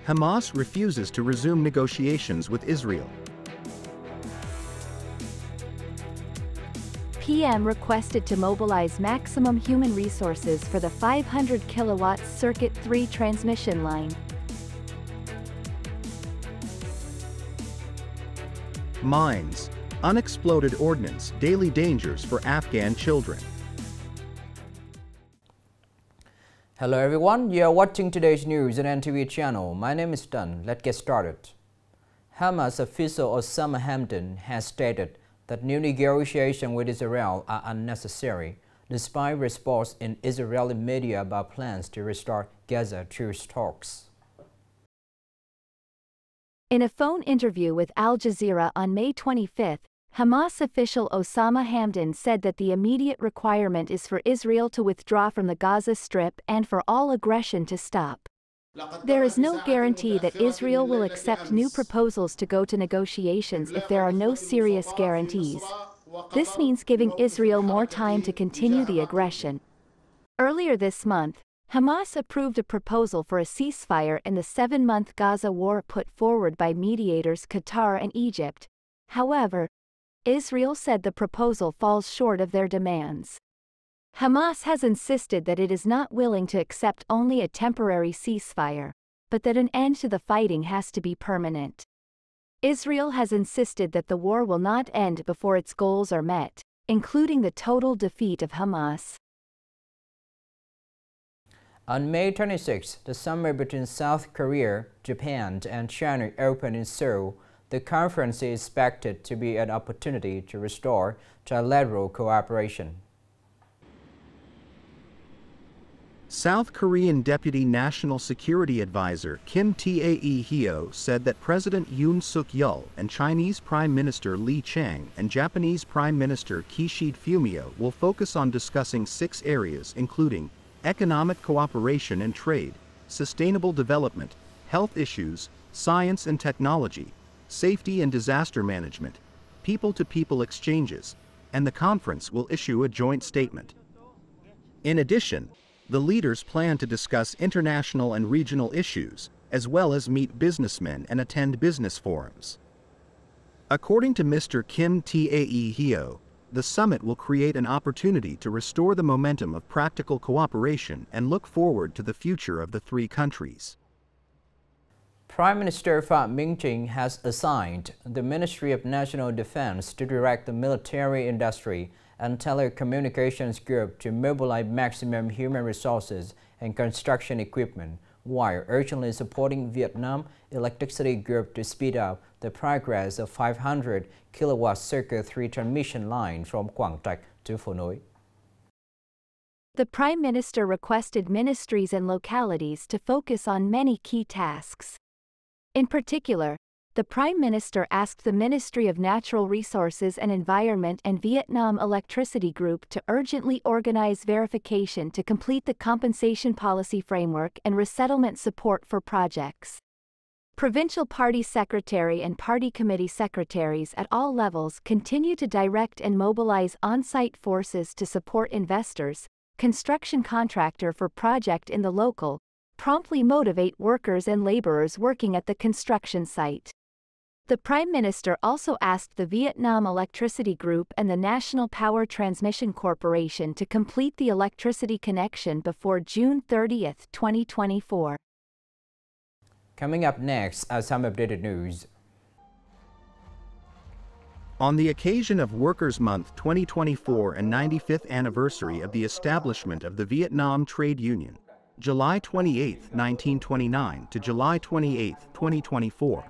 Hamas refuses to resume negotiations with Israel. PM requested to mobilize maximum human resources for the 500 kilowatt Circuit 3 transmission line. Mines, unexploded ordnance, daily dangers for Afghan children. Hello everyone, you are watching today's news on NTV channel. My name is Thành. Let's get started. Hamas official Osama Hamdan has stated that new negotiations with Israel are unnecessary, despite reports in Israeli media about plans to restart Gaza truce talks. In a phone interview with Al Jazeera on May 25, Hamas official Osama Hamdan said that the immediate requirement is for Israel to withdraw from the Gaza Strip and for all aggression to stop. There is no guarantee that Israel will accept new proposals to go to negotiations if there are no serious guarantees. This means giving Israel more time to continue the aggression. Earlier this month, Hamas approved a proposal for a ceasefire in the 7-month Gaza war put forward by mediators Qatar and Egypt. However, Israel said the proposal falls short of their demands. Hamas has insisted that it is not willing to accept only a temporary ceasefire, but that an end to the fighting has to be permanent. Israel has insisted that the war will not end before its goals are met, including the total defeat of Hamas. On May 26, the summit between South Korea, Japan, and China opened in Seoul. The conference is expected to be an opportunity to restore trilateral cooperation. South Korean Deputy National Security Advisor Kim Tae-hyo said that President Yoon Suk-yeol and Chinese Prime Minister Li Chang and Japanese Prime Minister Kishida Fumio will focus on discussing 6 areas including economic cooperation and trade, sustainable development, health issues, science and technology, safety and disaster management, people-to-people exchanges, and the conference will issue a joint statement. In addition, the leaders plan to discuss international and regional issues, as well as meet businessmen and attend business forums. According to Mr. Kim Tae-hyo, the summit will create an opportunity to restore the momentum of practical cooperation and look forward to the future of the 3 countries. Prime Minister Phạm Minh Chính has assigned the Ministry of National Defense to direct the military industry and telecommunications group to mobilize maximum human resources and construction equipment, while urgently supporting Vietnam Electricity Group to speed up the progress of 500 kilowatt Circuit 3 transmission line from Quảng Trạch to Phố Nối. The Prime Minister requested ministries and localities to focus on many key tasks. In particular, the Prime Minister asked the Ministry of Natural Resources and Environment and Vietnam Electricity Group to urgently organize verification to complete the compensation policy framework and resettlement support for projects. Provincial party secretary and party committee secretaries at all levels continue to direct and mobilize on-site forces to support investors, construction contractor for project in the local, promptly motivate workers and laborers working at the construction site. The Prime Minister also asked the Vietnam Electricity Group and the National Power Transmission Corporation to complete the electricity connection before June 30, 2024. Coming up next are some updated news. On the occasion of Workers' Month 2024 and 95th anniversary of the establishment of the Vietnam Trade Union, July 28, 1929 to July 28, 2024,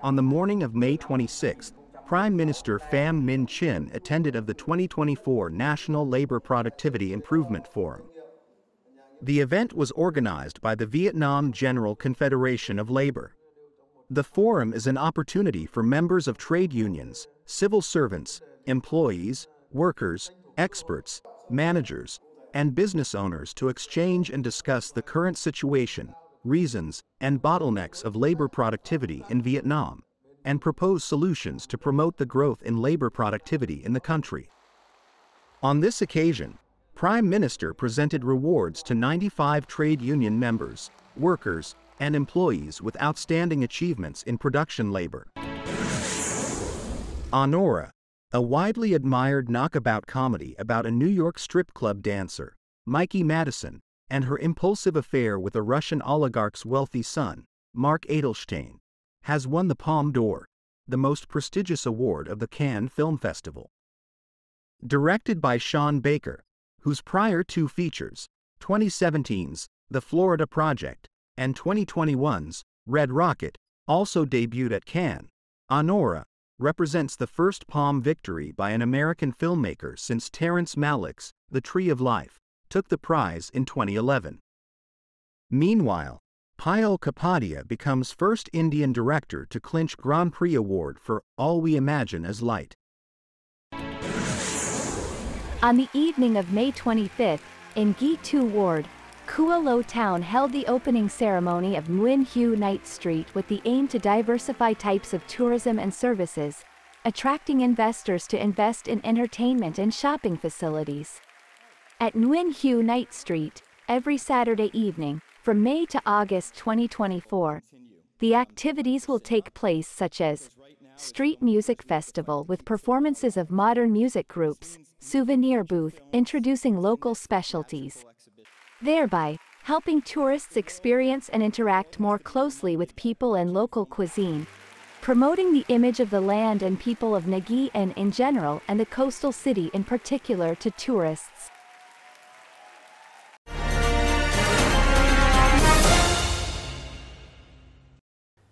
on the morning of May 26, Prime Minister Pham Minh Chinh attended of the 2024 National Labor Productivity Improvement Forum. The event was organized by the Vietnam General Confederation of Labor. The forum is an opportunity for members of trade unions, civil servants, employees, workers, experts, managers, and business owners to exchange and discuss the current situation, reasons, and bottlenecks of labor productivity in Vietnam, and propose solutions to promote the growth in labor productivity in the country. On this occasion, Prime Minister presented rewards to 95 trade union members, workers, and employees with outstanding achievements in production labor. Honora, a widely admired knockabout comedy about a New York strip club dancer, Mikey Madison, and her impulsive affair with a Russian oligarch's wealthy son, Mark Edelstein, has won the Palme d'Or, the most prestigious award of the Cannes Film Festival. Directed by Sean Baker, whose prior two features, 2017's The Florida Project and 2021's Red Rocket, also debuted at Cannes, Honora represents the first Palme victory by an American filmmaker since Terrence Malick's The Tree of Life took the prize in 2011. Meanwhile, Payal Kapadia becomes first Indian director to clinch Grand Prix award for All We Imagine as Light. On the evening of May 25th, in Gee Tu Ward, Kua Lo Town held the opening ceremony of Nguyen Hue Night Street with the aim to diversify types of tourism and services, attracting investors to invest in entertainment and shopping facilities. At Nguyen Hue Night Street, every Saturday evening, from May to August 2024, the activities will take place such as Street Music Festival with performances of modern music groups, souvenir booth introducing local specialties, thereby helping tourists experience and interact more closely with people and local cuisine, promoting the image of the land and people of Nghệ An in general and the coastal city in particular to tourists.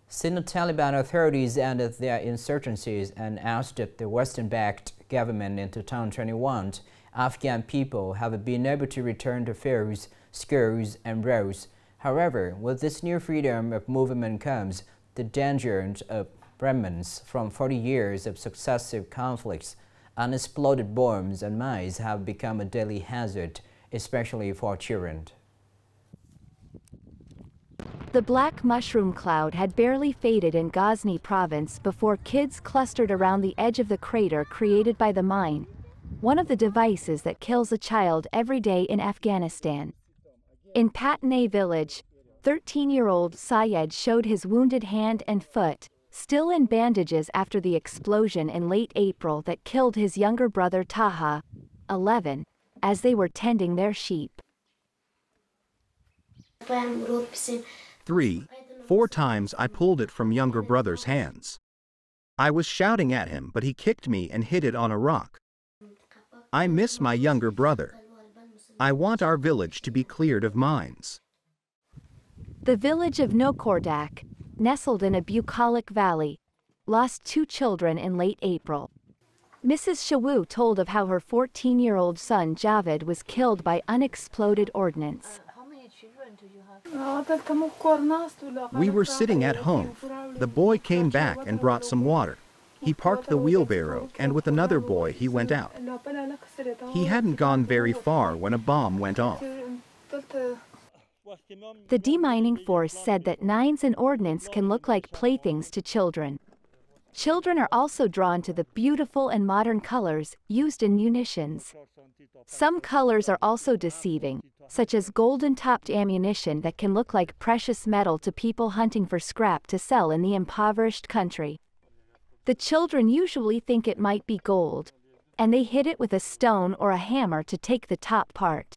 Since the Taliban authorities ended their insurgencies and ousted the Western-backed government in 2021, Afghan people have been able to return to fairs, schools, and roads. However, with this new freedom of movement comes the danger of remnants from 40 years of successive conflicts. Unexploded bombs and mines have become a daily hazard, especially for children. The black mushroom cloud had barely faded in Ghazni province before kids clustered around the edge of the crater created by the mine, one of the devices that kills a child every day in Afghanistan. In Patnay village, 13-year-old Syed showed his wounded hand and foot, still in bandages after the explosion in late April that killed his younger brother Taha, 11, as they were tending their sheep. 3-4 times I pulled it from younger brother's hands. I was shouting at him, but he kicked me and hit it on a rock. I miss my younger brother. I want our village to be cleared of mines. The village of Nokordak, nestled in a bucolic valley, lost 2 children in late April. Mrs. Shawu told of how her 14-year-old son Javed was killed by unexploded ordnance. We were sitting at home. The boy came back and brought some water. He parked the wheelbarrow, and with another boy he went out. He hadn't gone very far when a bomb went off. The demining force said that mines and ordnance can look like playthings to children. Children are also drawn to the beautiful and modern colors used in munitions. Some colors are also deceiving, such as golden-topped ammunition that can look like precious metal to people hunting for scrap to sell in the impoverished country. The children usually think it might be gold, and they hit it with a stone or a hammer to take the top part.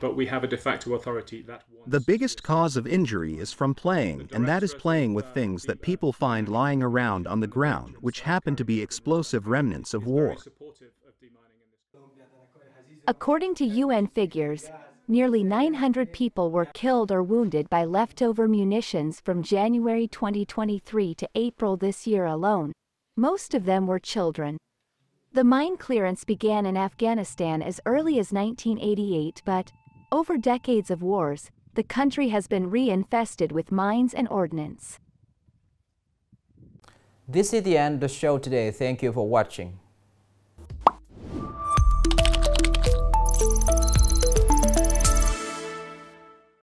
But we have a de facto authority that wants... The biggest cause of injury is from playing, and that is playing with things that people find lying around on the ground, which happen to be explosive remnants of war. According to UN figures, nearly 900 people were killed or wounded by leftover munitions from January 2023 to April this year alone. Most of them were children. The mine clearance began in Afghanistan as early as 1988, but, over decades of wars, the country has been re-infested with mines and ordnance. This is the end of the show today. Thank you for watching.